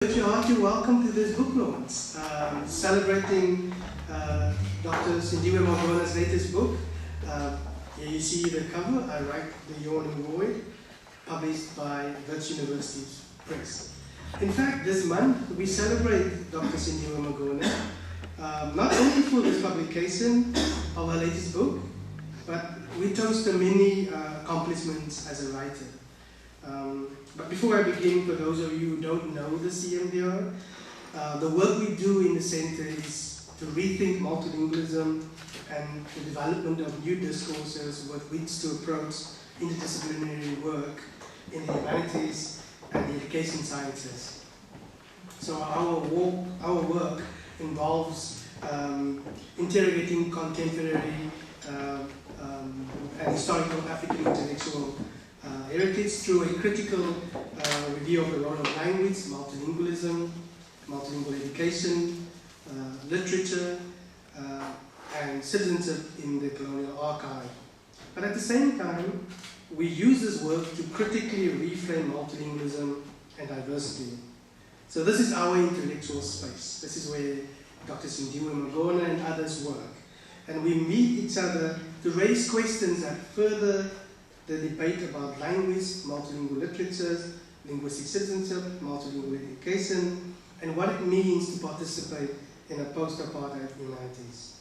To ask you, welcome to this book launch, celebrating Dr. Sindiwe Magona's latest book. Here you see the cover. I write The Yawning Void, published by Wits University Press. In fact, this month we celebrate Dr. Sindiwe Magona, not only for this publication of her latest book, but we toast her many accomplishments as a writer. But before I begin, for those of you who don't know the CMDR, the work we do in the center is to rethink multilingualism and the development of new discourses with which to approach interdisciplinary work in the humanities and the education sciences. So our work involves interrogating contemporary and historical African intellectual heritage through a critical review of the role of language, multilingualism, multilingual education, literature, and citizenship in the colonial archive. But at the same time, we use this work to critically reframe multilingualism and diversity. So this is our intellectual space. This is where Dr. Sindiwe Magona and others work. And we meet each other to raise questions that further the debate about language, multilingual literatures, linguistic citizenship, multilingual education, and what it means to participate in a post-apartheid humanities.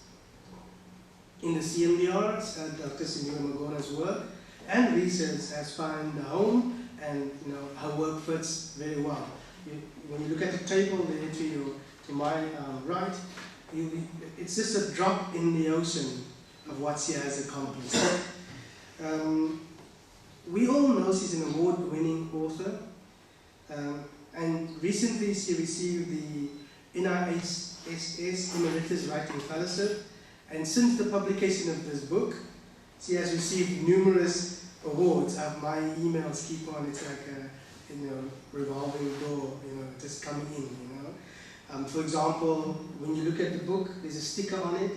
In the CMDR, Dr. Sindiwe Magona's work and research has found a home, and her work fits very well. When you look at the table there to my right, it's just a drop in the ocean of what she has accomplished. We all know she's an award-winning author, and recently she received the NIHSS Emeritus Writing Fellowship, and since the publication of this book, she has received numerous awards. My emails keep on, it's like a revolving door, just coming in, For example, when you look at the book, there's a sticker on it.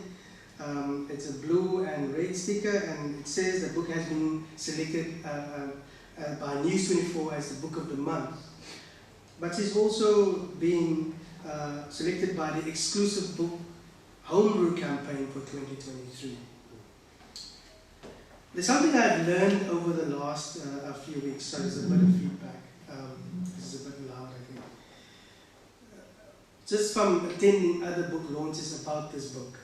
It's a blue and red sticker, and it says the book has been selected by News 24 as the Book of the Month. But it's also been selected by the exclusive book Homebrew campaign for 2023. There's something I've learned over the last a few weeks, so there's a bit of feedback. This is a bit loud, I think. Just from attending other book launches about this book.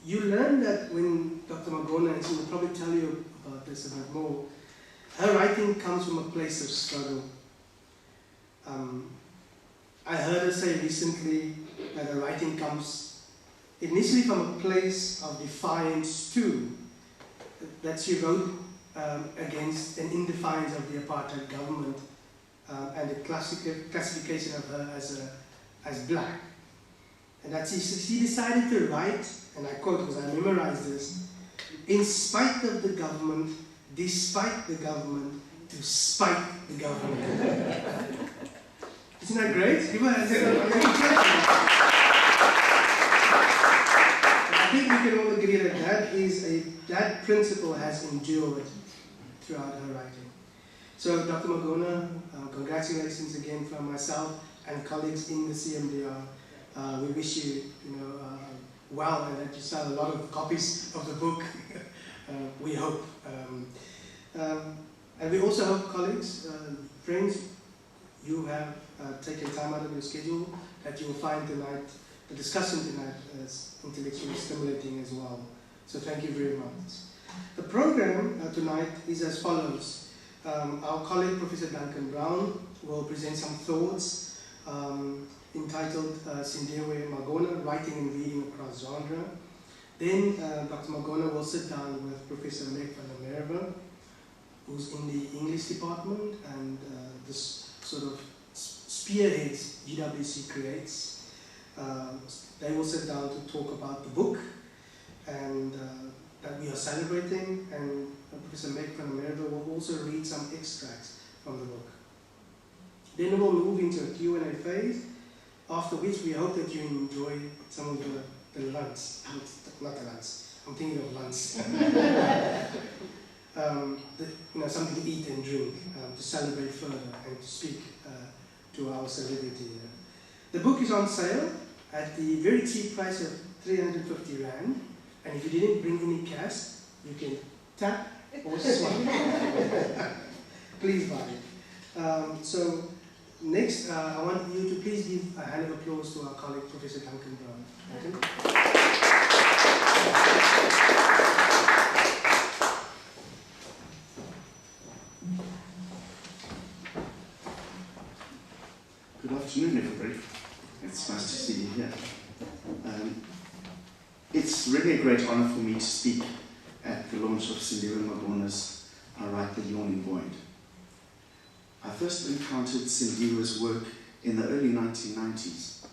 You learn that when Dr. Magona, and she will probably tell you about this a bit more, her writing comes from a place of struggle. I heard her say recently that her writing comes initially from a place of defiance too, that she wrote against and in defiance of the apartheid government and the classification of her as black. And that she decided to write, and I quote because I memorized this, in spite of the government, despite the government, to spite the government. Isn't that great? Give her a I think we can all agree that that principle has endured throughout her writing. So Dr. Magona, congratulations again from myself and colleagues in the CMDR. We wish you, well, and that you sell a lot of copies of the book. We hope, and we also hope, colleagues, friends, you have taken time out of your schedule, that you will find tonight, the discussion tonight, as intellectually stimulating as well. So thank you very much. The program tonight is as follows. Our colleague, Professor Duncan Brown, will present some thoughts entitled Sindiwe Magona, Writing and Reading Across Genre. Then Dr. Magona will sit down with Professor Meg van der Merwe, who's in the English department, and this sort of spearheads GWC Creates. They will sit down to talk about the book and that we are celebrating, and Professor Meg van der Merwe will also read some extracts from the book. Then we'll move into a Q&A phase, after which we hope that you enjoy some of the lunch. Not the lunch, I'm thinking of lunch. Something to eat and drink, to celebrate further and to speak to our celebrity here. The book is on sale at the very cheap price of 350 Rand, and if you didn't bring any cash, you can tap or swipe. Please buy it. So next, I want you to please give a hand of applause to our colleague, Professor Duncan Brown. Duncan? Good afternoon, everybody. It's nice to see you here. It's really a great honor for me to speak at the launch of Sindiwe Magona's I Write the Yawning Void. I first encountered Sindiwe's work in the early 1990s,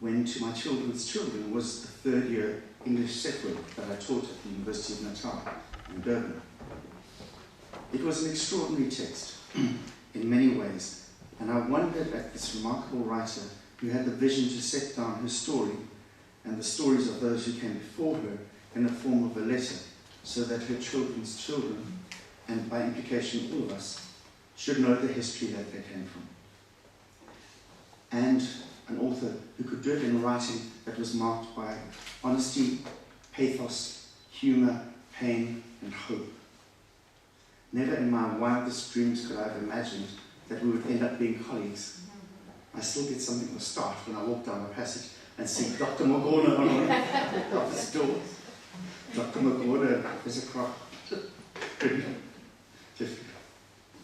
when To My Children's Children was the third year English set work that I taught at the University of Natal in Durban. It was an extraordinary text in many ways, and I wondered at this remarkable writer who had the vision to set down her story and the stories of those who came before her in the form of a letter, so that her children's children, and by implication all of us, should know the history that they came from. And an author who could do it in writing that was marked by honesty, pathos, humour, pain, and hope. Never in my wildest dreams could I have imagined that we would end up being colleagues. I still get something of a start when I walk down the passage and see Dr. Magona on one of his doors. Dr. Magona is a crop. Just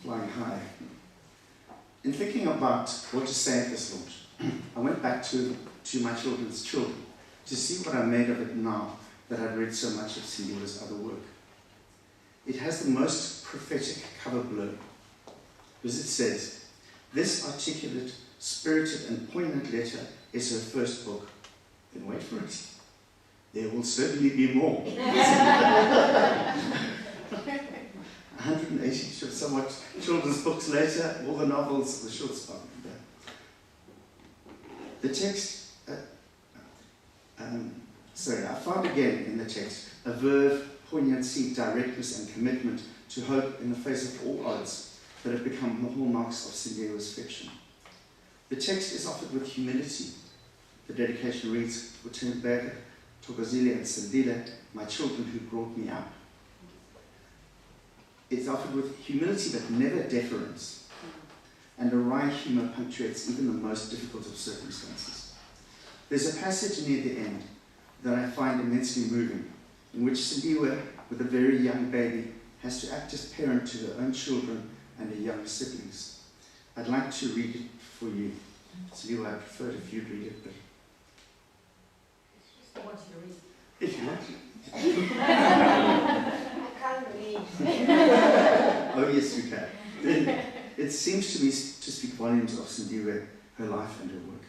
flying high. In thinking about what to say at this launch, I went back to My Children's Children to see what I made of it now that I'd read so much of Sindiwe's other work. It has the most prophetic cover blurb, because it says, "This articulate, spirited and poignant letter is her first book." Then wait for it. There will certainly be more. 180 somewhat children's books later, all the novels, the short story. The text, I found again in the text a verve, poignancy, directness and commitment to hope in the face of all odds that have become the hallmarks of Sindiwe's fiction. The text is offered with humility. The dedication reads, "For Sindiwe, Thokozile and Sindile, my children who brought me up." It's offered with humility but never deference, and a wry humour punctuates even the most difficult of circumstances. There's a passage near the end that I find immensely moving, in which Sindiwe, with a very young baby, has to act as parent to her own children and her young siblings. I'd like to read it for you. Sindiwe, I prefer it if you'd read it, but... I want you to read. If you want to. I can't read. Oh yes, you can. Then it seems to me to speak volumes of Sindiwe, her life and her work.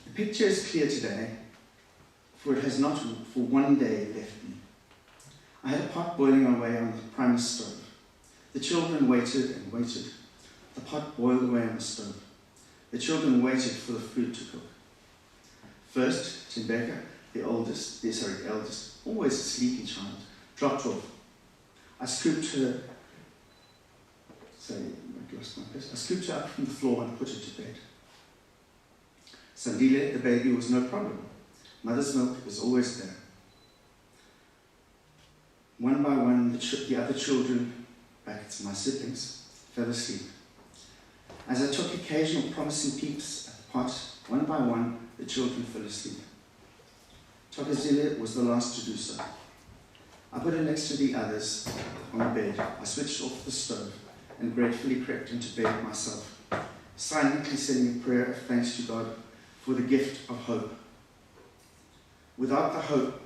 The picture is clear today, for it has not for one day left me. I had a pot boiling away on the primus stove. The children waited and waited. The pot boiled away on the stove. The children waited for the food to cook. First, Sindiwe, the eldest, always a sleepy child, dropped off. I scooped her up from the floor and put her to bed. Sandile, the baby, was no problem. Mother's milk is always there. One by one, the other children, brackets my siblings, fell asleep. As I took occasional promising peeps at the pot, one by one, the children fell asleep. Thokozile was the last to do so. I put her next to the others on the bed. I switched off the stove and gratefully crept into bed myself, silently sending a prayer of thanks to God for the gift of hope. Without the hope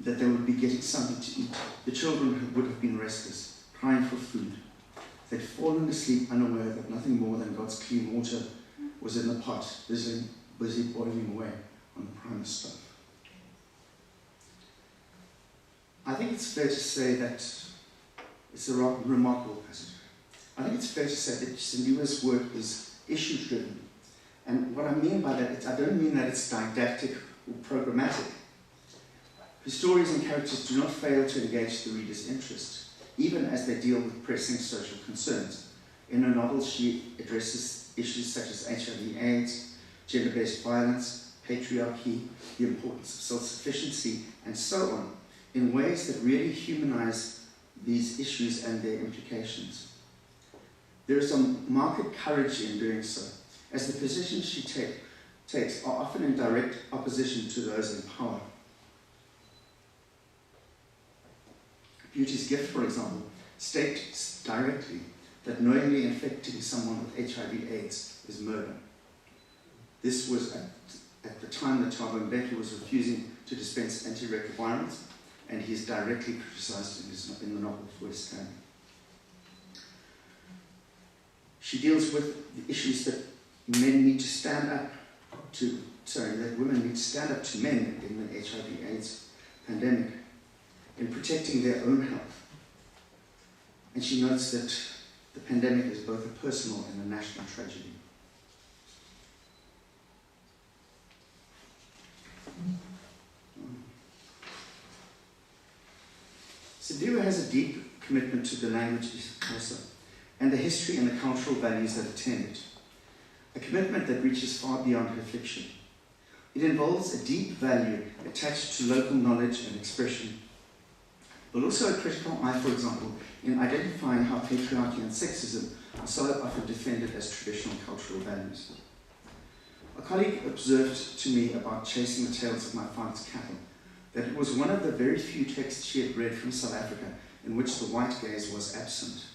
that they would be getting something to eat, the children would have been restless, crying for food. They'd fallen asleep unaware that nothing more than God's clean water was in the pot, busy boiling away on the primus stove. I think it's fair to say that it's a remarkable passage. I think it's fair to say that Sindiwe's work is issue-driven. And what I mean by that, I don't mean that it's didactic or programmatic. Her stories and characters do not fail to engage the reader's interest, even as they deal with pressing social concerns, In her novel, she addresses issues such as HIV/AIDS, gender-based violence, patriarchy, the importance of self-sufficiency, and so on, in ways that really humanize these issues and their implications. There is some marked courage in doing so, as the positions she takes are often in direct opposition to those in power. Beauty's Gift, for example, states directly that knowingly infecting someone with HIV/AIDS is murder. This was at the time that Thabo Mbeki was refusing to dispense antiretrovirals, and he is directly criticized in the novel for his stand. She deals with the issues that women need to stand up to men in the HIV/AIDS pandemic, in protecting their own health. And she notes that the pandemic is both a personal and a national tragedy. Sindiwe has a deep commitment to the language also, and the history and the cultural values that attend it. A commitment that reaches far beyond her fiction. It involves a deep value attached to local knowledge and expression, but also a critical eye, for example, in identifying how patriarchy and sexism are so often defended as traditional cultural values. A colleague observed to me about Chasing the Tails of My Father's Cattle that it was one of the very few texts she had read from South Africa in which the white gaze was absent.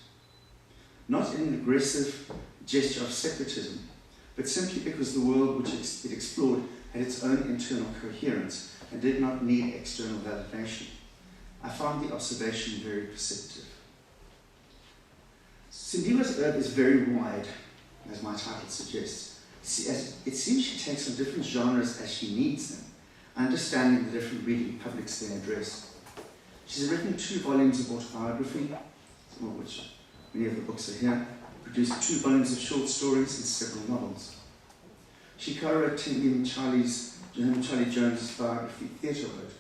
Not in an aggressive gesture of separatism, but simply because the world which it explored had its own internal coherence and did not need external validation. I found the observation very perceptive. Sindiwe's herb is very wide, as my title suggests. It seems she takes on different genres as she needs them, understanding the different reading publics they address. She's written 2 volumes of autobiography, some of which many of the books are here, produced 2 volumes of short stories and several novels. She co-wrote Charlie Jones' biography, Theatre Road.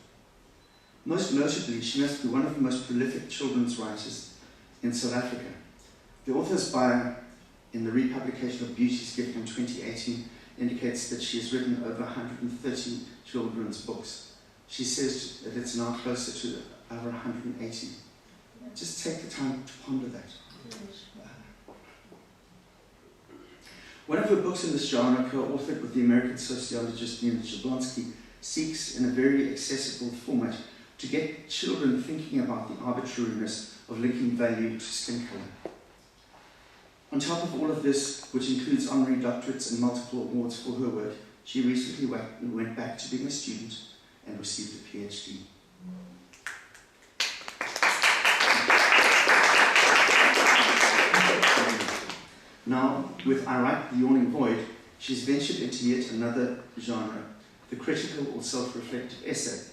Most notably, she must be one of the most prolific children's writers in South Africa. The author's bio in the republication of Beauty's Gift in 2018 indicates that she has written over 130 children's books. She says that it's now closer to over 180. Just take the time to ponder that. One of her books in this genre, co-authored with the American sociologist Nina Jablonski, seeks in a very accessible format to get children thinking about the arbitrariness of linking value to skin color. On top of all of this, which includes honorary doctorates and multiple awards for her work, she recently went back to being a student and received a PhD. Now, with I Write the Yawning Void, she's ventured into yet another genre, the critical or self-reflective essay,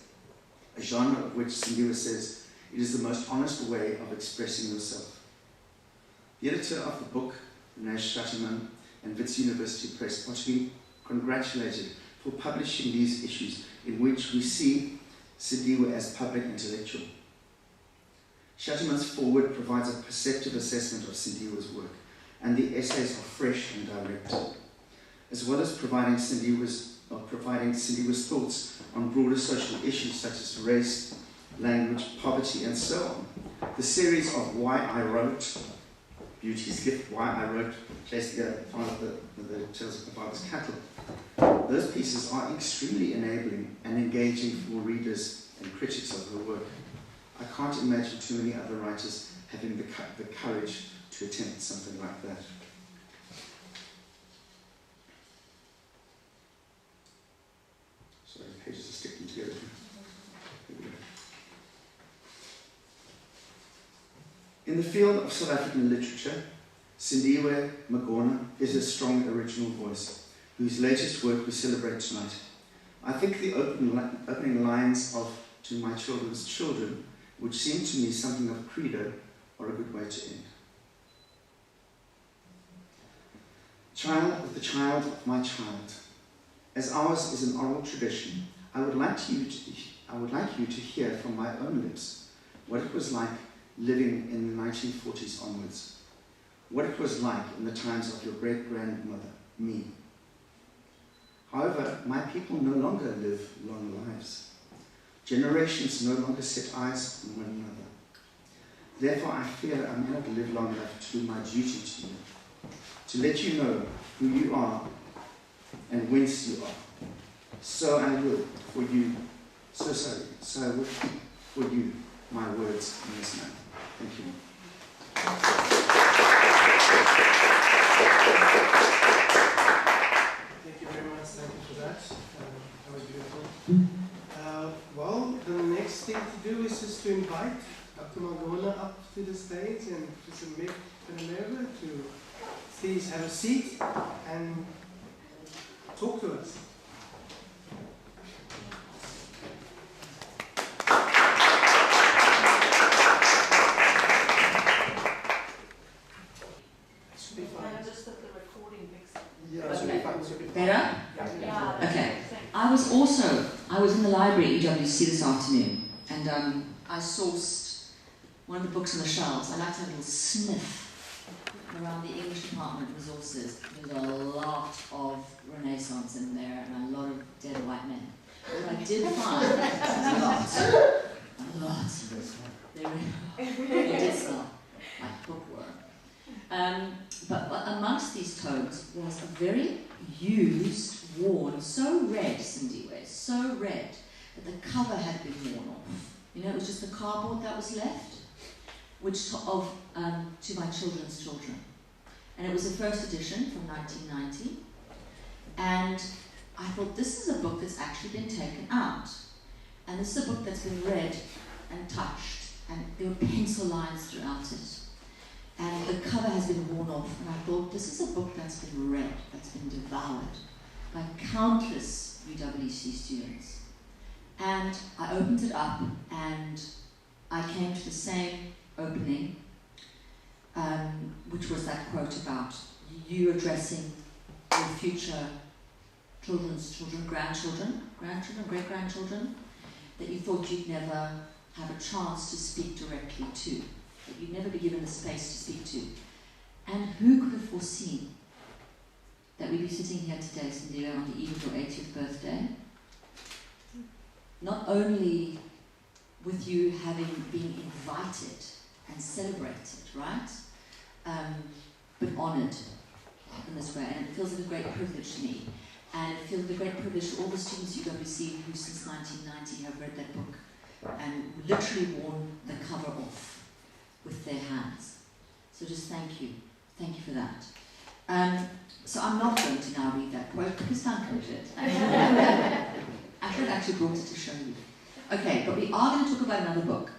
a genre of which Sindiwe says it is the most honest way of expressing yourself. The editor of the book, Nash Shatterman, and Wits University Press, are to be congratulated for publishing these issues in which we see Sindiwe as public intellectual. Shatterman's foreword provides a perceptive assessment of Sindiwe's work, and the essays are fresh and direct, as well as providing Sindiwe's thoughts on broader social issues such as race, language, poverty, and so on. The series of Why I Wrote, Beauty's Gift, Why I Wrote, Chasing the Tails of My Father's Cattle, those pieces are extremely enabling and engaging for readers and critics of her work. I can't imagine too many other writers having the courage to attempt something like that. Sorry, the pages are sticking together. Here we go. In the field of South African literature, Sindiwe Magona is a strong original voice, whose latest work we celebrate tonight. I think the opening lines of To My Children's Children, which seem to me something of a credo, are a good way to end. Child of the child of my child, as ours is an oral tradition, I would like you to hear from my own lips what it was like living in the 1940s onwards. what it was like in the times of your great-grandmother, me. However, my people no longer live long lives. Generations no longer set eyes on one another. Therefore, I fear I may not live long enough to do my duty to you, to let you know who you are and whence you are. So I will for you, so I will keep for you my words in this manner. Thank you. Thank you very much. Thank you for that. That was beautiful. Well, the next thing to do is just to invite Dr. Magona up to the stage and Professor Mick Peneleva to please have a seat and talk to us. Better? Okay. I was in the library at UWC this afternoon, and I sourced one of the books on the shelves. I like to have a little sniff around the English department resources. There's a lot of Renaissance in there and a lot of dead white men. What I did find a lot. They did smell like bookworm. But amongst these tomes was a very used, worn, so red, Sindiwe, so red, that the cover had been worn off. You know, it was just the cardboard that was left, which to my children's children. And it was the first edition from 1990. And I thought, this is a book that's actually been taken out. And this is a book that's been read and touched, and there were pencil lines throughout it. And the cover has been worn off, and I thought, this is a book that's been read, that's been devoured by countless UWC students. And I opened it up, and I came to the same opening, which was that quote about you addressing your future children's children, grandchildren, great-grandchildren, that you thought you'd never have a chance to speak directly to, that you'd never be given the space to speak to. And who could have foreseen that we'd be sitting here today, Sindiwe, on the eve of your 80th birthday? Not only with you having been invited and celebrated, right? But honoured in this way. And it feels like a great privilege to me. And it feels like a great privilege to all the students at UWC who since 1990 have read that book and literally worn the cover off with their hands. So just thank you. Thank you for that. So I'm not going to now read that quote because Duncan wrote it. I should have actually brought it to show you. Okay, but we are going to talk about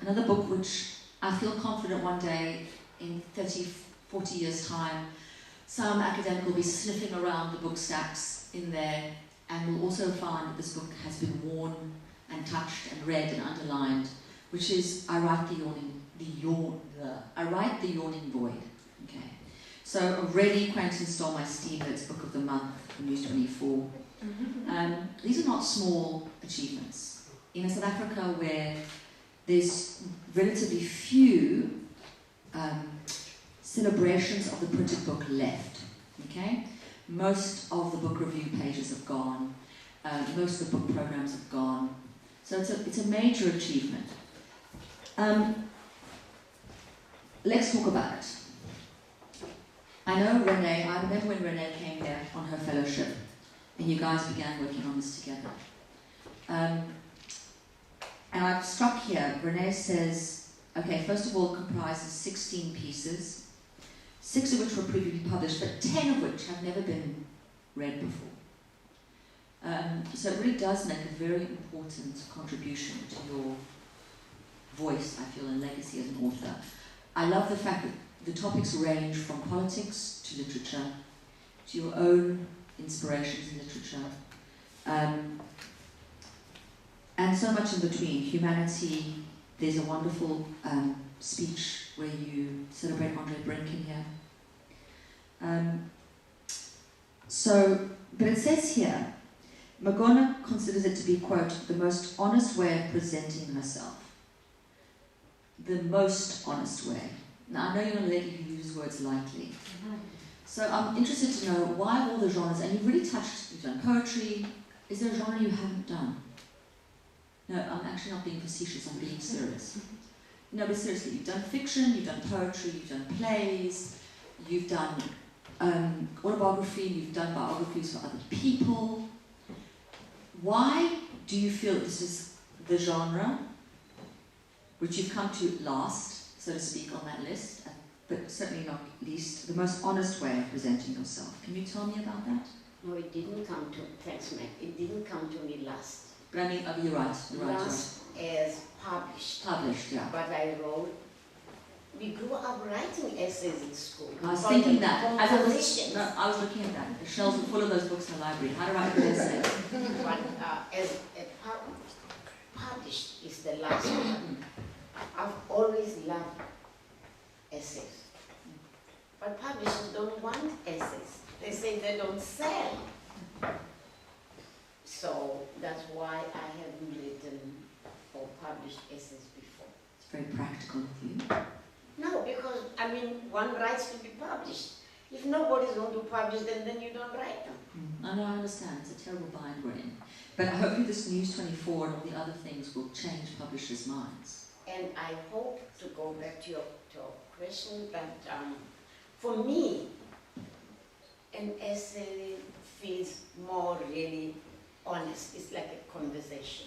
another book which I feel confident one day in 30, 40 years' time, some academic will be sniffing around the book stacks in there and will also find that this book has been worn and touched and read and underlined, which is I Write the Yawning Void. Okay. So already Quentin stole my Steve's Book of the Month from News 24. These are not small achievements. In South Africa, where there's relatively few celebrations of the printed book left, okay? Most of the book review pages have gone. Most of the book programs have gone. So it's a major achievement. Let's talk about it. I know Renee, I remember when Renee came here on her fellowship and you guys began working on this together. And I've struck here, Renee says, okay, first of all, it comprises 16 pieces, 6 of which were previously published, but 10 of which have never been read before. So it really does make a very important contribution to your voice, I feel, and legacy as an author. I love the fact that the topics range from politics to literature, to your own inspirations in literature, and so much in between. Humanity, there's a wonderful speech where you celebrate Andre Brinkin here. But it says here, Magona considers it to be, quote, the most honest way of presenting herself. The most honest way. Now, I know you're not a lady who uses words lightly. So I'm interested to know why of all the genres, and you've really touched, you've done poetry, is there a genre you haven't done? No, I'm actually not being facetious, I'm being serious. No, but seriously, you've done fiction, you've done poetry, you've done plays, you've done autobiography, you've done biographies for other people. Why do you feel that this is the genre which you've come to last, so to speak, on that list, but certainly not least, the most honest way of presenting yourself? Can you tell me about that? No, it didn't come to, thanks Meg, it didn't come to me last. But I mean, oh, you're right, Last as published. Published, yeah. But I wrote, we grew up writing essays in school. I was thinking that. As I was looking at that. The shelves were full of those books in the library. How to write an essay. But as published is the last one. I've always loved essays. But publishers don't want essays. They say they don't sell. So that's why I haven't written or published essays before. It's very practical of you. No, because, I mean, one writes to be published. If nobody's going to publish them, then you don't write them. I know, I understand. It's a terrible bind we're in. But hopefully this News 24 and all the other things will change publishers' minds. And I hope, to go back to your question, that for me, an essay feels more really honest. It's like a conversation.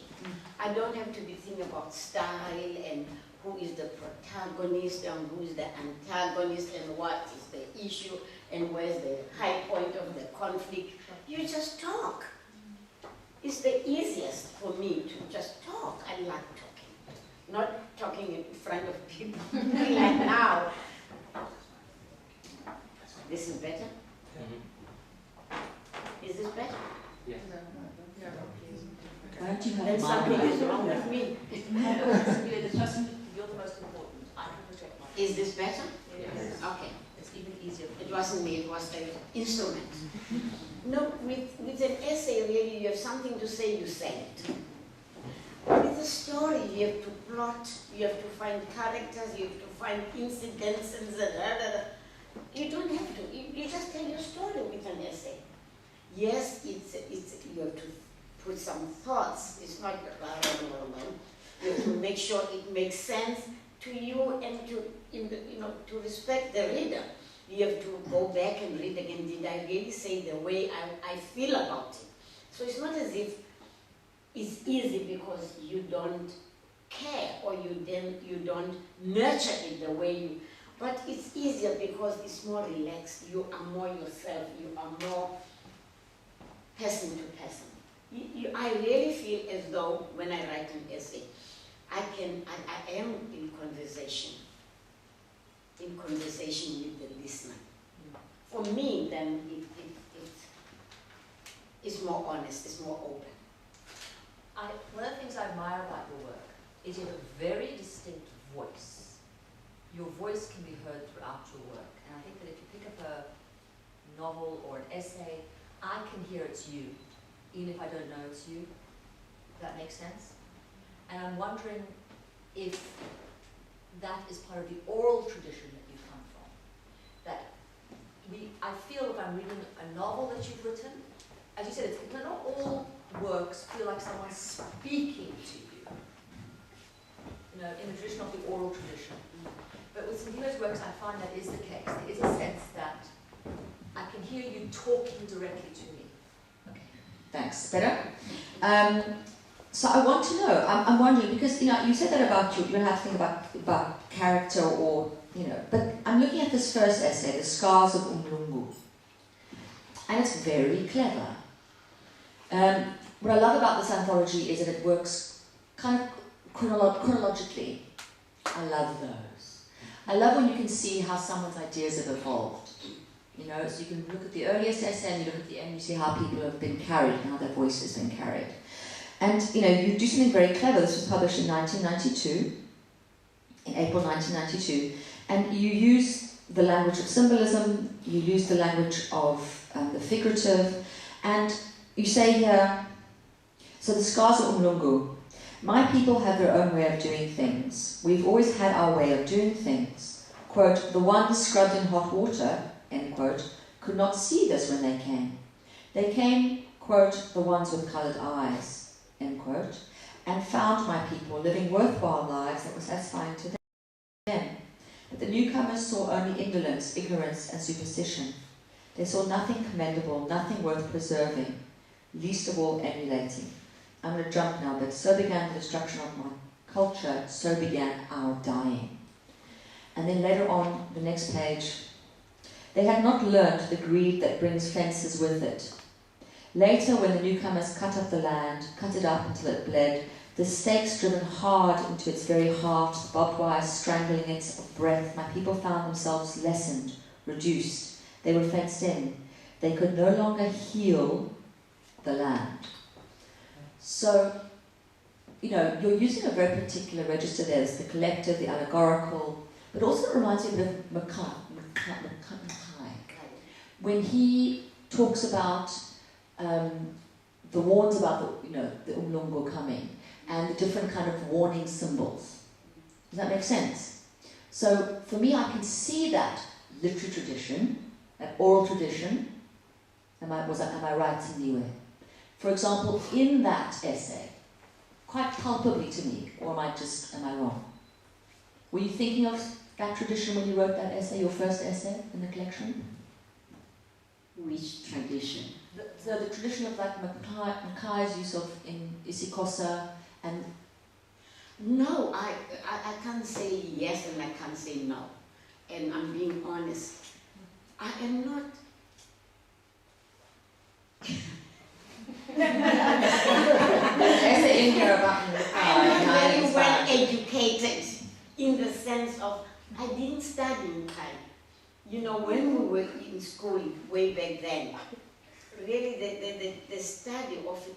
I don't have to be thinking about style and who is the protagonist and who is the antagonist and what is the issue and where's the high point of the conflict. You just talk. It's the easiest for me to just talk. I like talking. Not talking in front of people like now. This is better? Is this better? Yes. Why don't you have Then a something is mic? wrong with me. The person, you're the most important. I can protect myself. Is this better? Yes. Okay. It's even easier. It wasn't me, it was the instrument. No, with an essay, really, you have something to say, you say it. With a story, you have to plot, you have to find characters, you have to find incidents, and you don't have to. You just tell your story with an essay. Yes, it's you have to put some thoughts. It's not you have to make sure it makes sense to you and to respect the reader. You have to go back and read again. Did I really say the way I feel about it? So it's not as if it's easy because you don't care or you don't nurture it the way you. But it's easier because it's more relaxed. You are more yourself. You are more person to person. I really feel as though when I write an essay, I am in conversation with the listener. For me, then it's more honest, it's more open. One of the things I admire about your work is you have a very distinct voice. Your voice can be heard throughout your work. And I think that if you pick up a novel or an essay, I can hear it's you, even if I don't know it's you. Does that make sense? And I'm wondering if that is part of the oral tradition that you come from. That I feel if I'm reading a novel that you've written, as you said, not all works feel like someone's speaking to you. In the tradition of the oral tradition. But with Sindiwe's works, I find that is the case. There is a sense that I can hear you talking directly to me. Okay, thanks. Better? So I want to know, I'm wondering, because you said that about you don't have to think about character or, but I'm looking at this first essay, The Scars of Umlungu, and it's very clever. What I love about this anthology is that it works kind of chronologically. I love those. I love when you can see how someone's ideas have evolved. So you can look at the earliest essay and you look at the end, you see how people have been carried and how their voice has been carried. And you do something very clever. This was published in 1992, in April 1992, and you use the language of symbolism, you use the language of the figurative, and you say here, so the scars of Umlungu. My people have their own way of doing things. We've always had our way of doing things. quote, the ones scrubbed in hot water, end quote, could not see this when they came. They came, quote, the ones with coloured eyes, end quote, and found my people living worthwhile lives that were satisfying to them. But the newcomers saw only indolence, ignorance, and superstition. They saw nothing commendable, nothing worth preserving, least of all emulating. I'm going to jump now, but so began the destruction of my culture, so began our dying. And then later on, the next page, they had not learnt the greed that brings fences with it. Later, when the newcomers cut up the land, cut it up until it bled, the stakes driven hard into its very heart, barbed wire strangling it of breath, my people found themselves lessened, reduced. They were fenced in. They could no longer heal the land. So, you know, you're using a very particular register there. There's the collective, the allegorical, but also it reminds me of Mackay. When he talks about the warns about the umlungu coming and the different kind of warning symbols. Does that make sense? So for me, I can see that literary tradition, that oral tradition. Am I right, Sindiwe? For example, in that essay, quite palpably to me, or am I wrong? Were you thinking of that tradition when you wrote that essay, your first essay in the collection? Which tradition? The tradition of like Mackay's use of in isiXhosa and... No, I can't say yes and I can't say no. And I'm being honest. I am not... essay in here about I'm not very well educated in the sense of I didn't study Mackay. You know, when we were in school way back then, really the study of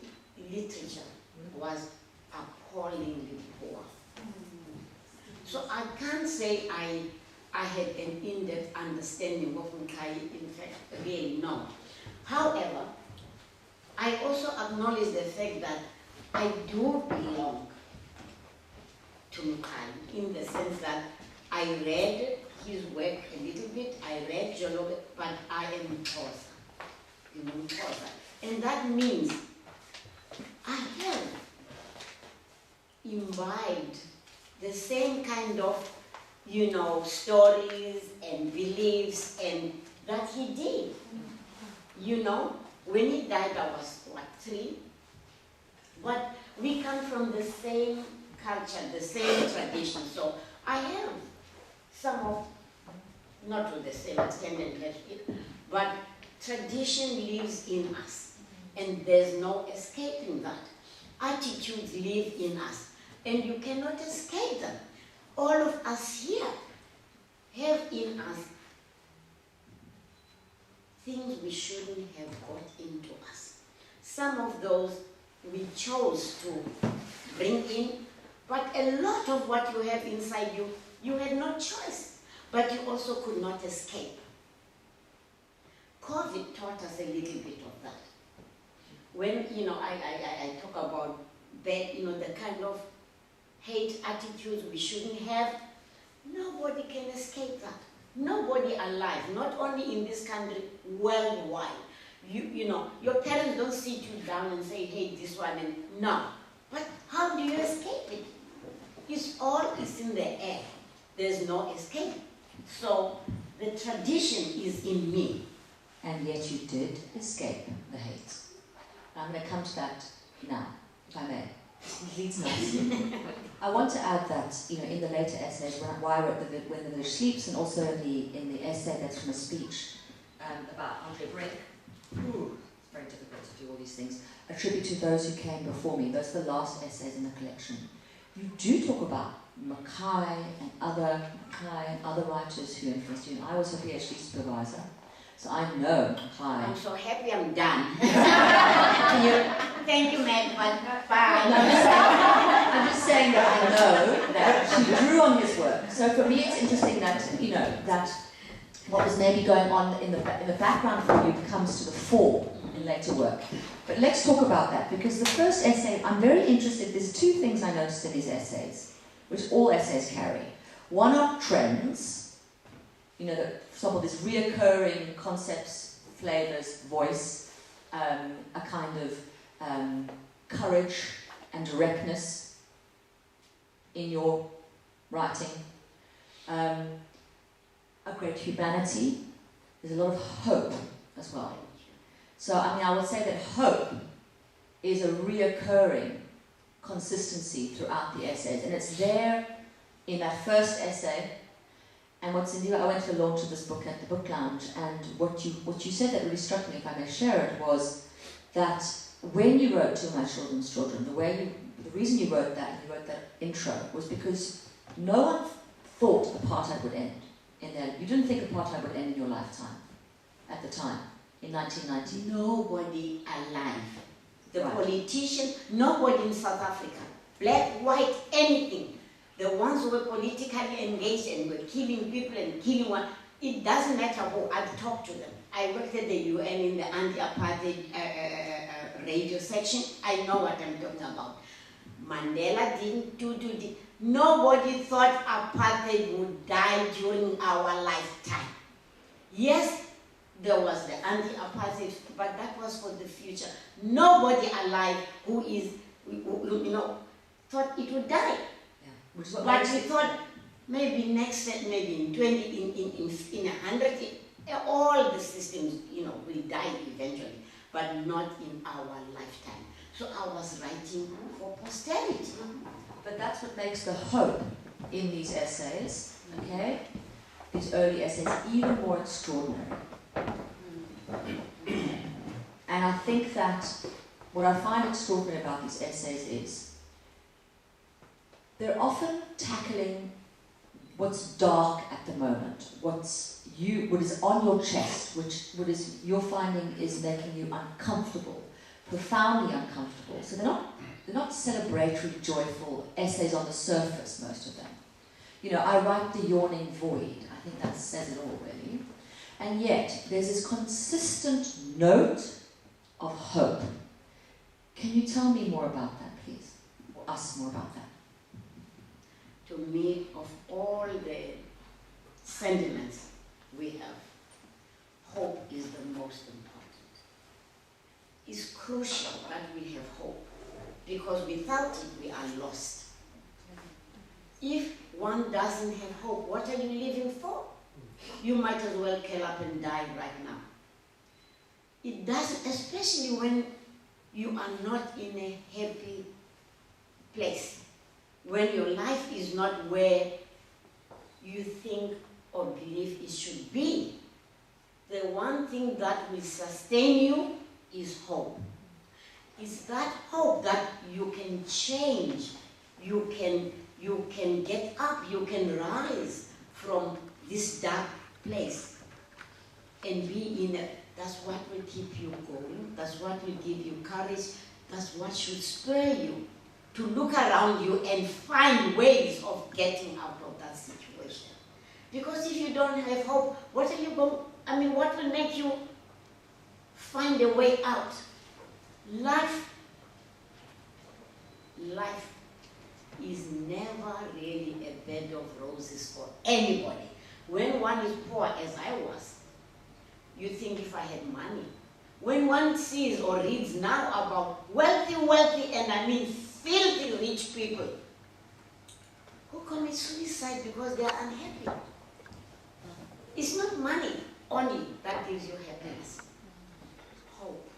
literature was appallingly poor. So I can't say I had an in-depth understanding of Mackay, in fact, really no. However, I also acknowledge the fact that I do belong to Mackay in the sense that I read his work a little bit, I read Jolobe, but I am Xhosa. And that means I have imbibed the same kind of, stories and beliefs and that he did. When he died, I was, 3? But we come from the same culture, the same tradition. So I have some of, not to the same extent, but tradition lives in us. And there's no escaping that. Attitudes live in us. And you cannot escape them. All of us here have in us things we shouldn't have got into us. Some of those we chose to bring in, but a lot of what you have inside you, you had no choice, but you also could not escape. COVID taught us a little bit of that. When, I talk about that, the kind of hate attitudes we shouldn't have, nobody can escape that. Nobody alive, not only in this country, worldwide. Your parents don't sit you down and say, hey, this one, and no. But how do you escape it? It's in the air. There's no escape. So the tradition is in me. And yet you did escape the hate. I'm going to come to that now, if I may. It leads nicely. I want to add that, in the later essays, why I wrote When the Village Sleeps, and also in the essay that's from a speech about Andre Brink. It's very difficult to do all these things. A tribute to those who came before me. Those are the last essays in the collection. You do talk about Mackay and other writers who influenced you. And I was a PhD supervisor, so I know Mackay. I'm so happy I'm done. Thank you, Meg, but bye. No, I'm just saying that I know that she drew on his work. So for me, it's interesting that that what was maybe going on in the background for you comes to the fore in later work. But let's talk about that, because the first essay, I'm very interested. There's two things I noticed in his essays, which all essays carry. One are trends, you know, for example, this reoccurring concepts, flavors, voice, a kind of courage and directness in your writing, a great humanity. There's a lot of hope as well. So, I mean, I would say that hope is a reoccurring consistency throughout the essays, and it's there in that first essay. And what's in I went to the launch of this book at the Book Lounge, and what you said that really struck me, if I may share it, was that when you wrote To My Children's Children, the reason you wrote that intro, was because no one thought apartheid would end in there. You didn't think apartheid would end in your lifetime at the time, in 1990. Nobody alive. The Right. politician, nobody in South Africa, black, white, anything. The ones who were politically engaged and were killing people and killing one, it doesn't matter who. I've talked to them. I worked at the UN in the anti-apartheid radio section. I know what I'm talking about. Mandela didn't do. Nobody thought apartheid would die during our lifetime. Yes, there was the anti-apartheid, but that was for the future. Nobody alive who thought it would die. Which is what But makes we it- thought maybe maybe in 20, in 100, all the systems, will die eventually, but not in our lifetime. So I was writing for posterity. But that's what makes the hope in these essays, okay, these early essays, even more extraordinary. And I think that what I find extraordinary about these essays is they're often tackling what's dark at the moment, what is on your chest, what is you're finding is making you uncomfortable, profoundly uncomfortable. So they're not celebratory, joyful essays on the surface, most of them. I write the yawning void. I think that says it all, really. And yet, there's this consistent note of hope. Can you tell me more about that, please? Or us more about that? To me, of all the sentiments we have, hope is the most important. It's crucial that we have hope, because without it we are lost. If one doesn't have hope, what are you living for? You might as well curl up and die right now. It doesn't, especially when you are not in a happy place, when your life is not where you think or believe it should be. The one thing that will sustain you is hope. It's that hope that you can change, you can get up, you can rise from this dark place and be in it. That's what will keep you going, that's what will give you courage, that's what should spur you to look around you and find ways of getting out of that situation. Because if you don't have hope, what will make you find a way out? Life is never really a bed of roses for anybody. When one is poor, as I was, you think if I had money. When one sees or reads now about wealthy, and I mean filthy rich people who commit suicide because they are unhappy. It's not money only that gives you happiness. Hope.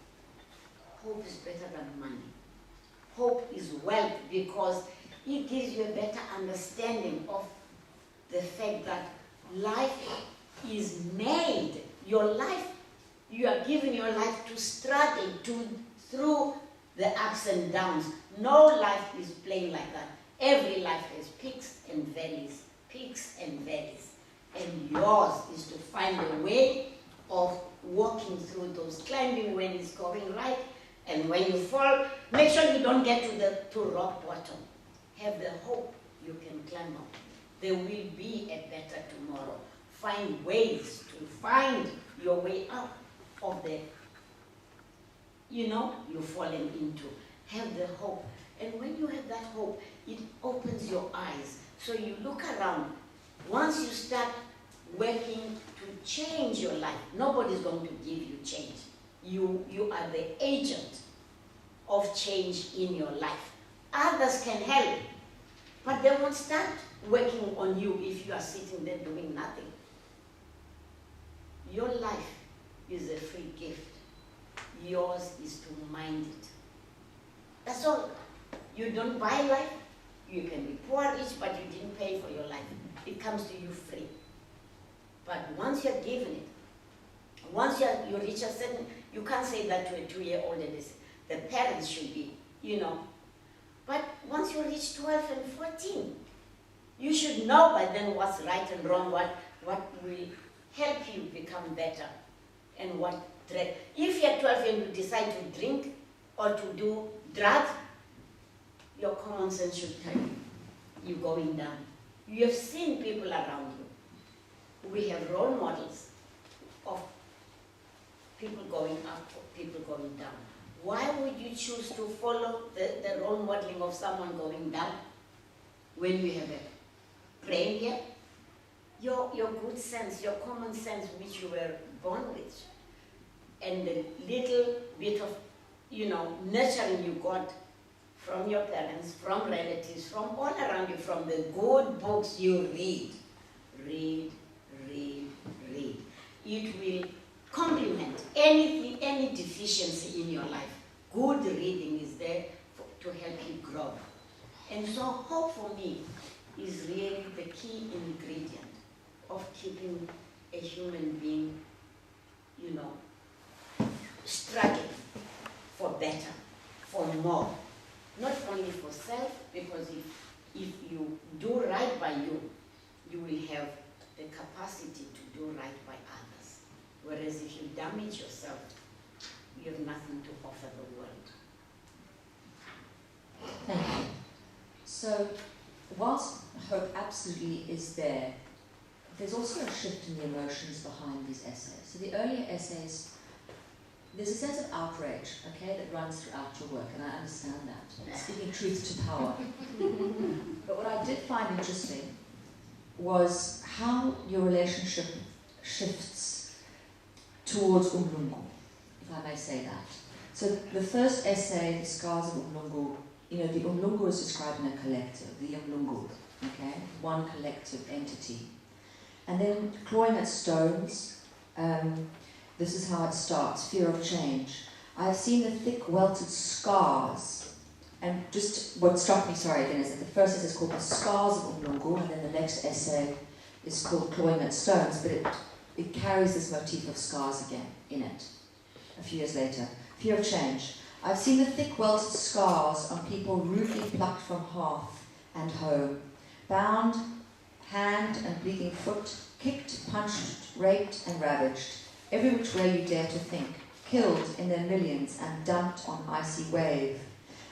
Hope is better than money. Hope is wealth because it gives you a better understanding of the fact that life is made. Your life, you are giving your life to struggle through the ups and downs. No life is plain like that. Every life has peaks and valleys, and yours is to find a way of walking through those, climbing when it's going right, and when you fall, make sure you don't get to rock bottom. Have the hope you can climb up. There will be a better tomorrow. Find ways to find your way out of the, you've fallen into. Have the hope. And when you have that hope, it opens your eyes. So you look around. Once you start working to change your life. Nobody's going to give you change. You are the agent of change in your life. Others can help, but they won't start working on you if you are sitting there doing nothing. Your life is a free gift. Yours is to mind it. That's all. You don't buy life. You can be poor, rich, but you didn't pay for your life. It comes to you free. But once you're given it, once you reach a certain, you can't say that to a 2-year-old and the parents should be, you know. But once you reach 12 and 14, you should know by then what's right and wrong, what will help you become better, and what drug. If you're 12 and you decide to drink or to do drugs, your common sense should tell you you're going down. You have seen people around you. We have role models of people going up or people going down. Why would you choose to follow the role modeling of someone going down when you have a brain here? Your good sense, your common sense which you were born with, and the little bit of, nurturing you got from your parents, from relatives, from all around you, from the good books you read. Read. It will complement anything, any deficiency in your life. Good reading is there to help you grow. And so hope for me is really the key ingredient of keeping a human being, struggling for better, for more. Not only for self, because if you do right by you, you will have the capacity to do right by others. Whereas if you damage yourself, you have nothing to offer the world. Thank you. So, whilst hope absolutely is there, there's also a shift in the emotions behind these essays. So the earlier essays, there's a sense of outrage, okay, that runs throughout your work, and I understand that. Speaking truth to power. But what I did find interesting was how your relationship shifts towards Umlungu, if I may say that. So the first essay, The Scars of Umlungu, the Umlungu is described in a collective, the Umlungu, okay, one collective entity. And then Clawing at Stones, this is how it starts, fear of change. I have seen the thick welted scars, and just what struck me, is that the first essay is called The Scars of Umlungu, and then the next essay is called Clawing at Stones, but it carries this motif of scars again in it, a few years later. Fear of change. I've seen the thick welted scars on people rudely plucked from hearth and home, bound hand and bleeding foot, kicked, punched, raped and ravaged, every which way you dare to think, killed in their millions and dumped on icy wave.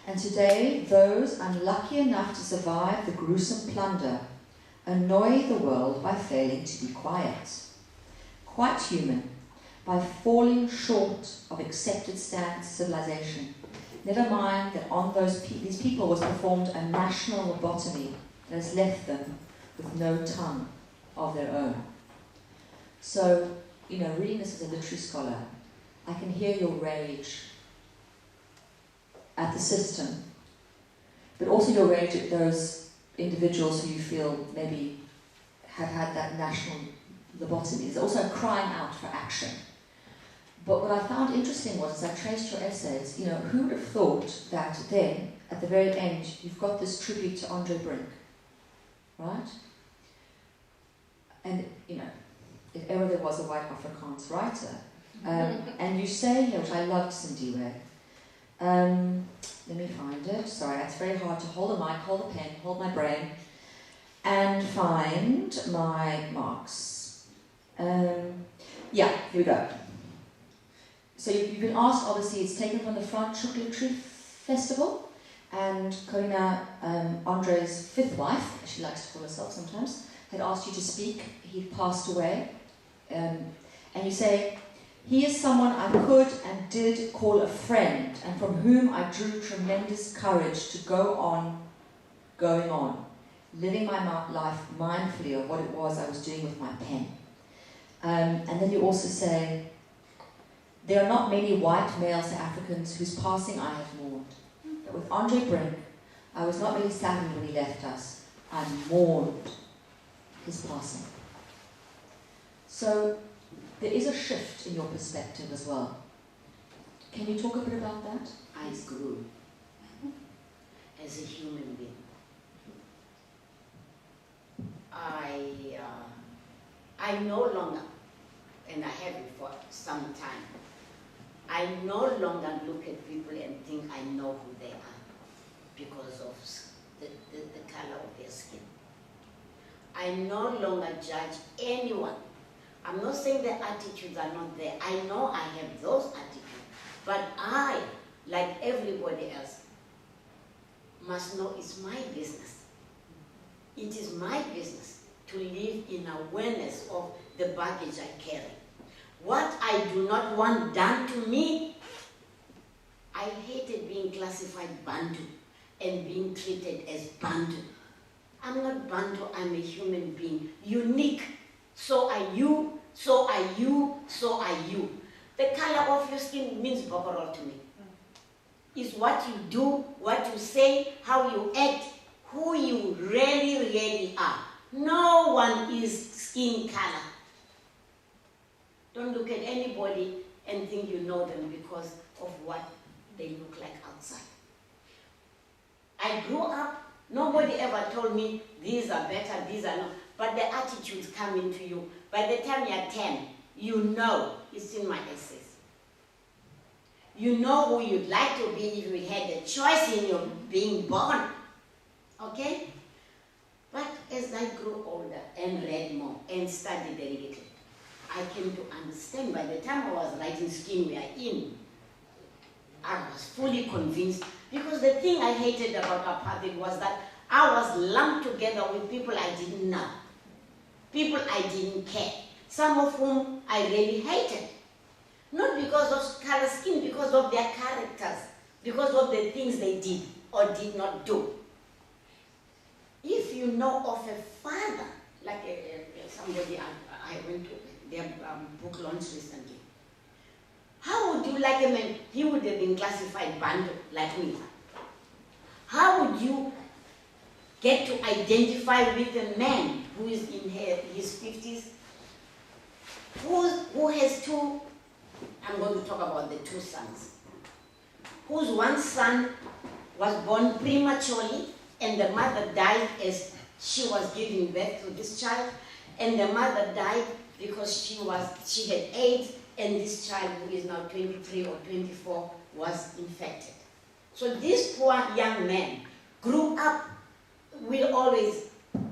And today, those unlucky enough to survive the gruesome plunder annoy the world by failing to be quiet. Quite human, by falling short of accepted standards of civilization. Never mind that on these people was performed a national lobotomy that has left them with no tongue of their own. So, reading this as a literary scholar, I can hear your rage at the system, but also your rage at those individuals who you feel maybe have had that national lobotomy. There's also a crying out for action. But what I found interesting was, as I traced your essays, who would have thought that then, at the very end, you've got this tribute to Andre Brink, right? And, if ever there was a white Afrikaans writer. And you say here, which I loved, Sindiwe, let me find it. Sorry, it's very hard to hold a mic, hold a pen, hold my brain, and find my marks. Yeah, here we go. So you've been asked, obviously, it's taken from the Franschhoek Literary Festival, and Corina, Andre's fifth wife, as she likes to call herself sometimes, had asked you to speak. He passed away. And you say, he is someone I could and did call a friend, and from whom I drew tremendous courage to go on, going on, living my life mindfully of what it was I was doing with my pen. And then you also say, there are not many white male South Africans whose passing I have mourned. But with Andre Brink, I was not really saddened when he left us. I mourned his passing. So there is a shift in your perspective as well. Can you talk a bit about that? I grew as a human being. I no longer, and I have it for some time, I no longer look at people and think I know who they are because of the color of their skin. I no longer judge anyone. I'm not saying their attitudes are not there. I know I have those attitudes. But I, like everybody else, must know it's my business. It is my business to live in awareness of the baggage I carry. What I do not want done to me, I hated being classified Bantu and being treated as Bantu. I'm not Bantu, I'm a human being, unique. So are you, so are you, so are you. The color of your skin means bokoro to me. It's what you do, what you say, how you act, who you really, really are. No one is skin color. Don't look at anybody and think you know them because of what they look like outside. I grew up, nobody ever told me these are better, these are not, but the attitudes come into you. By the time you're 10, you know, it's in my essays. You know who you'd like to be if you had a choice in your being born. Okay? But as I grew older and read more and studied a little, I came to understand. By the time I was writing Skin We Are In, I was fully convinced, because the thing I hated about apartheid was that I was lumped together with people I didn't know, people I didn't care, some of whom I really hated. Not because of color skin, because of their characters, because of the things they did or did not do. If you know of a father, like somebody I went to their book launch recently, how would you like him? And he would have been classified Bantu like me. How would you get to identify with a man who is in his 50s, who has two, I'm going to talk about the two sons, whose one son was born prematurely and the mother died as she was giving birth to this child, and the mother died because she had AIDS, and this child, who is now 23 or 24, was infected. So this poor young man grew up, will always,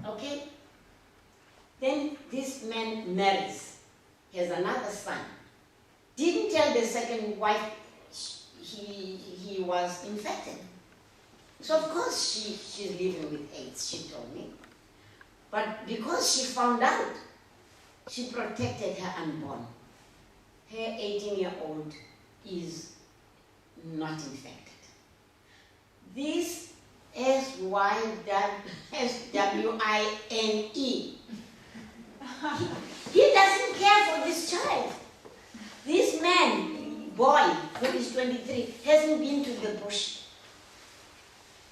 okay? Then this man marries, has another son. Didn't tell the second wife he was infected. So of course she's living with AIDS, she told me. But because she found out, she protected her unborn. Her 18-year-old is not infected. This SWINE, he doesn't care for this child. This man, boy, who is 23, hasn't been to the bush.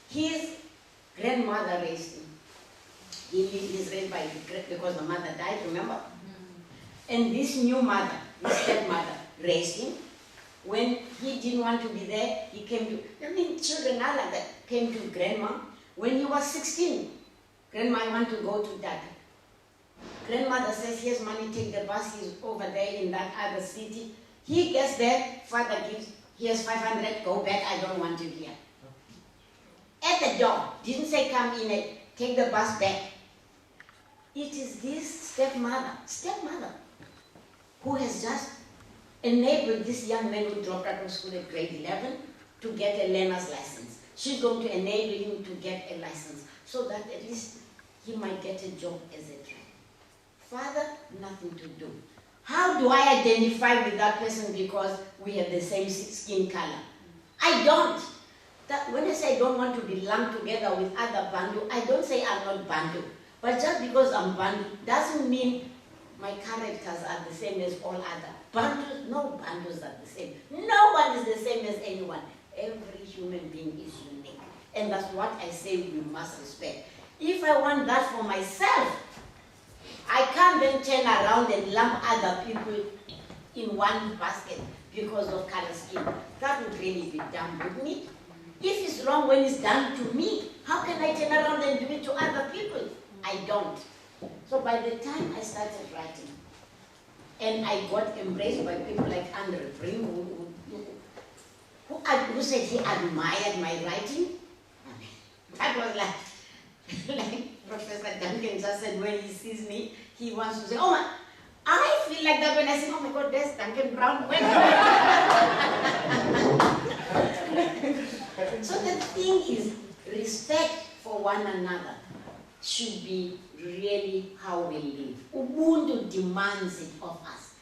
His grandmother raised him. He's raised by, because the mother died, remember? Mm-hmm. And this new mother, his stepmother, raised him. When he didn't want to be there, he came to, children are like that, came to grandma. When he was 16, grandma, I want to go to Dhaka. Grandmother says, here's money, take the bus, he's over there in that other city. He gets there, father gives, here's 500, go back, I don't want you here. At the door, didn't say come in, take the bus back. It is this stepmother, who has just enabled this young man who dropped out of school at grade 11 to get a learner's license. She's going to enable him to get a license so that at least he might get a job as a driver. Father, nothing to do. How do I identify with that person because we have the same skin color? I don't. When I say I don't want to be lumped together with other Bantu, I don't say I'm not Bantu. But just because I'm Bantu doesn't mean my characters are the same as all other. Bantus, no Bantus are the same. No one is the same as anyone. Every human being is unique. And that's what I say we must respect. If I want that for myself, I can't then turn around and lump other people in one basket because of color scheme. That would really be dumb, wouldn't it? If it's wrong when it's done to me, how can I turn around and do it to other people? I don't. So by the time I started writing, and I got embraced by people like Andre Bring, who said he admired my writing, that was like Professor Duncan just said when he sees me, he wants to say, oh my, I feel like that when I say, oh my God, there's Duncan Brown. So the thing is, respect for one another should be really how we live. Ubuntu demands it of us.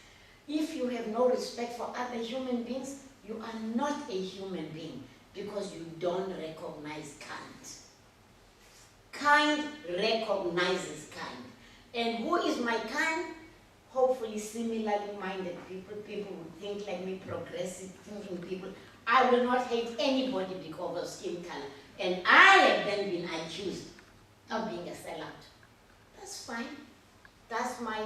If you have no respect for other human beings, you are not a human being because you don't recognize kind. Kind recognizes kind. And who is my kind? Hopefully similarly minded people, people who think like me, progressive thinking people. I will not hate anybody because of skin color. And I have then been accused of being a sellout. That's fine. That's my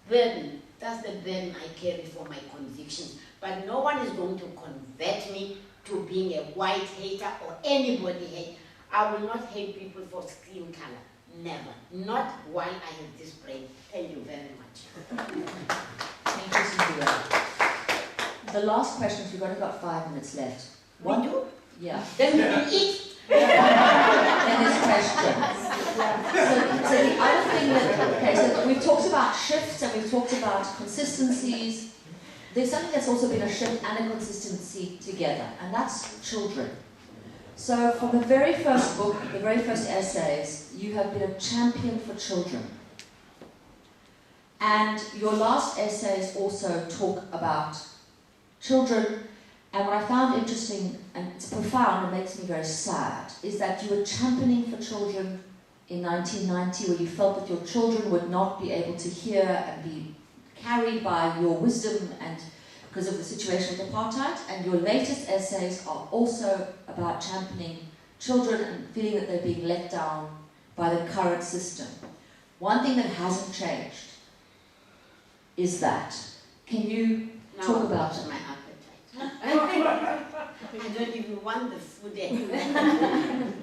burden. That's the burden I carry for my convictions. But no one is going to convert me to being a white hater or anybody hate. I will not hate people for skin color. Never. Not while I have this brain. Thank you very much. Thank you, Sindiwe. The last questions, we've only got 5 minutes left. We do? Yeah. Then we can eat. Then there's questions. So the other thing that, okay, so we've talked about shifts and we've talked about consistencies. There's something that's also been a shift and a consistency together, and that's children. So from the very first book, the very first essays, you have been a champion for children. And your last essays also talk about children. And what I found interesting, and it's profound and makes me very sad, is that you were championing for children in 1990, where you felt that your children would not be able to hear and be carried by your wisdom and because of the situation with apartheid. And your latest essays are also about championing children and feeling that they're being let down by the current system. One thing that hasn't changed is that. Can you talk about it? My appetite. I don't even want the food anymore.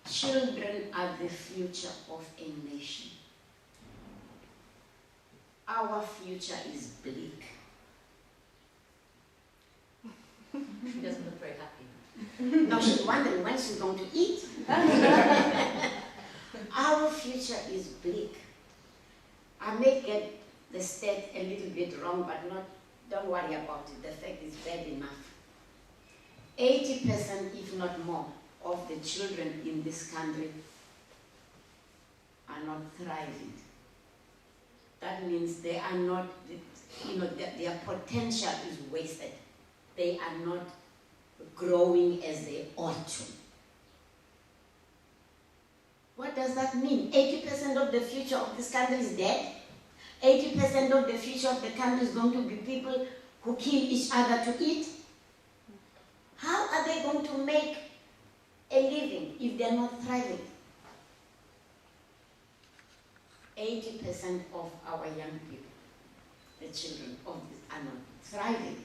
Children are the future of a nation. Our future is bleak. She doesn't look very happy. No, she's wondering when she's going to eat. Our future is bleak. I may get the stat a little bit wrong, but don't worry about it. The fact is bad enough. 80%, if not more, of the children in this country are not thriving. That means they are not, their potential is wasted. They are not growing as they ought to. What does that mean? 80% of the future of this country is dead. 80% of the future of the country is going to be people who kill each other to eat. How are they going to make a living if they're not thriving? 80% of our young people, the children of this, are not thriving.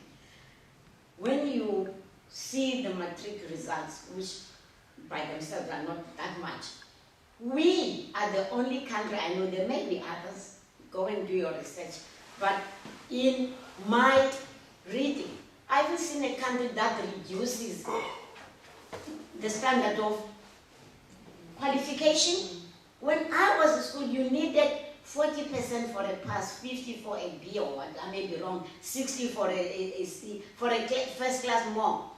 When you see the matric results, which by themselves are not that much, we are the only country, I know there may be others, go and do your research, but in my reading, I haven't seen a country that reduces the standard of qualification. When I was in school, you needed 40% for a pass, 50 for a B or what, I may be wrong, 60 for a C, for a first class more.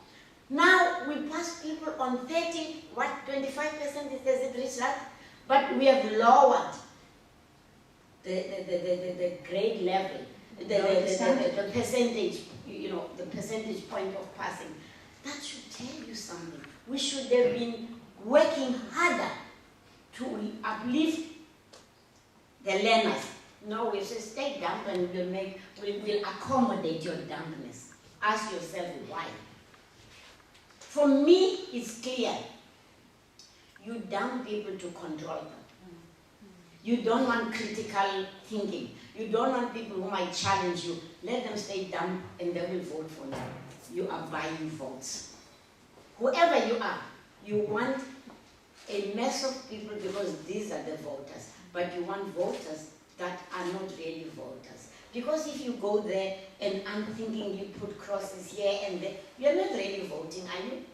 Now we pass people on 30, what, 25% does it reach that? But we have lowered the grade level, the percentage, the percentage point of passing. That should tell you something. We should have been working harder to uplift the learners, No, we say stay dumb and we'll accommodate your dumbness. Ask yourself why. For me, it's clear. You dumb people to control them. You don't want critical thinking. You don't want people who might challenge you. Let them stay dumb and they will vote for you. You are buying votes. Whoever you are, you want a mess of people because these are the voters. But you want voters that are not really voters. Because if you go there and I'm thinking you put crosses here and there, you're not really voting, are you?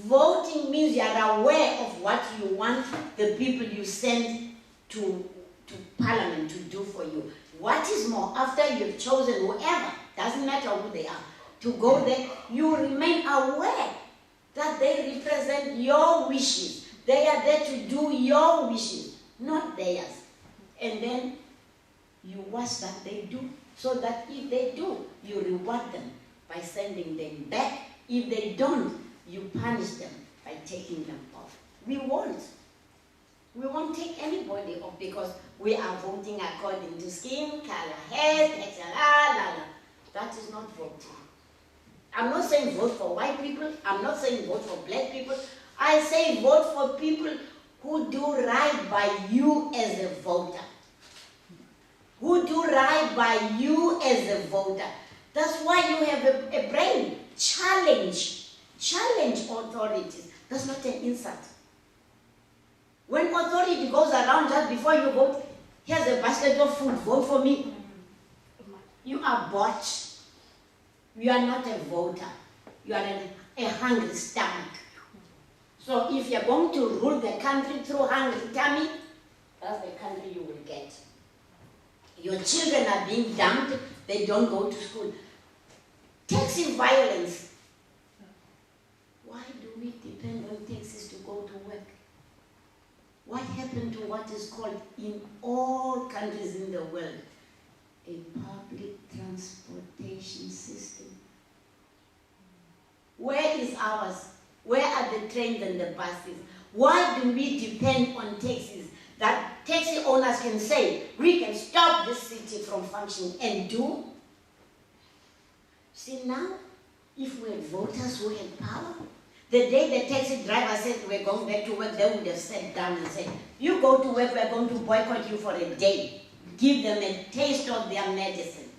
Voting means you are aware of what you want the people you send to Parliament to do for you. What is more, after you've chosen whoever, doesn't matter who they are, to go there, you remain aware that they represent your wishes. They are there to do your wishes, not theirs. And then you watch that they do, so that if they do, you reward them by sending them back. If they don't, you punish them by taking them off. We won't take anybody off because we are voting according to skin, color, hair, etc. That is not voting. I'm not saying vote for white people. I'm not saying vote for black people. I say vote for people who do right by you as a voter. Who do right by you as a voter. That's why you have a brain. Challenge authorities. That's not an insult. When authority goes around just before you vote, here's a basket of food, vote for me. You are botched. You are not a voter. You are a hungry stomach. So if you're going to rule the country through hungry tummy, that's the country you will get. Your children are being dumped, they don't go to school. Taxi violence. Why do we depend on taxis to go to work? What happened to what is called in all countries in the world a public transportation system? Where is ours? Where are the trains and the buses? Why do we depend on taxis? That taxi owners can say, we can stop this city from functioning and do. See now, if we had voters who had power, the day the taxi driver said we're going back to work, they would have sat down and said, you go to work, we're going to boycott you for a day. Give them a taste of their medicine.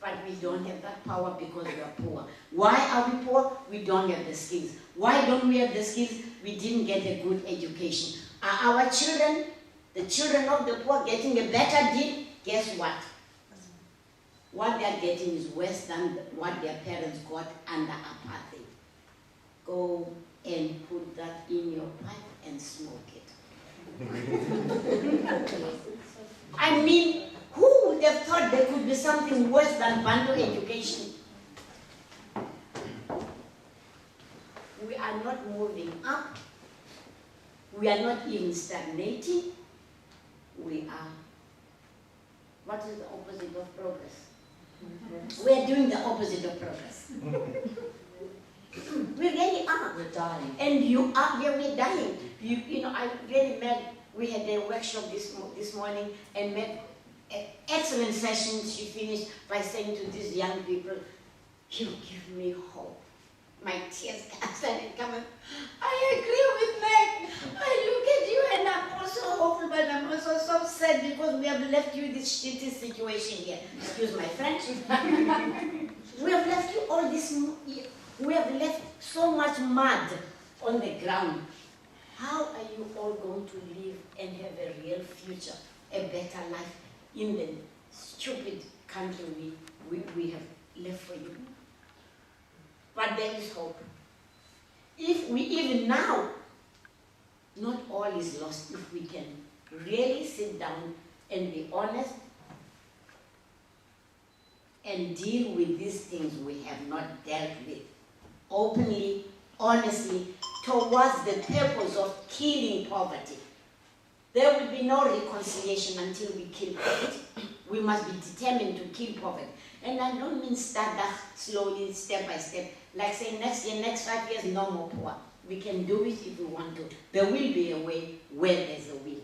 But we don't have that power because we are poor. Why are we poor? We don't have the skills. Why don't we have the skills? We didn't get a good education. Are our children, the children of the poor, getting a better deal? Guess what? What they are getting is worse than what their parents got under apartheid. Go and put that in your pipe and smoke it. I mean, who would have thought there could be something worse than Bantu education? We are not moving up. We are not even stagnating. We are, what is the opposite of progress? We are doing the opposite of progress. We really are. We're dying. And you are, yeah, we're dying. You know, I really met, we had a workshop this morning and met an excellent session. She finished by saying to these young people, you give me hope. My tears started coming. I agree with Meg. I look at you and I'm also hopeful, but I'm also so sad because we have left you in this shitty situation here. Excuse my French. We have left you all this, we have left so much mud on the ground. How are you all going to live and have a real future, a better life in the stupid country we have left for you? But there is hope. If we, even now, not all is lost if we can really sit down and be honest and deal with these things we have not dealt with openly, honestly, towards the purpose of killing poverty. There will be no reconciliation until we kill poverty. We must be determined to kill poverty. And I don't mean start that slowly, step by step. Like say next year, next 5 years, no more poor. We can do it if we want to. There will be a way where there's a will.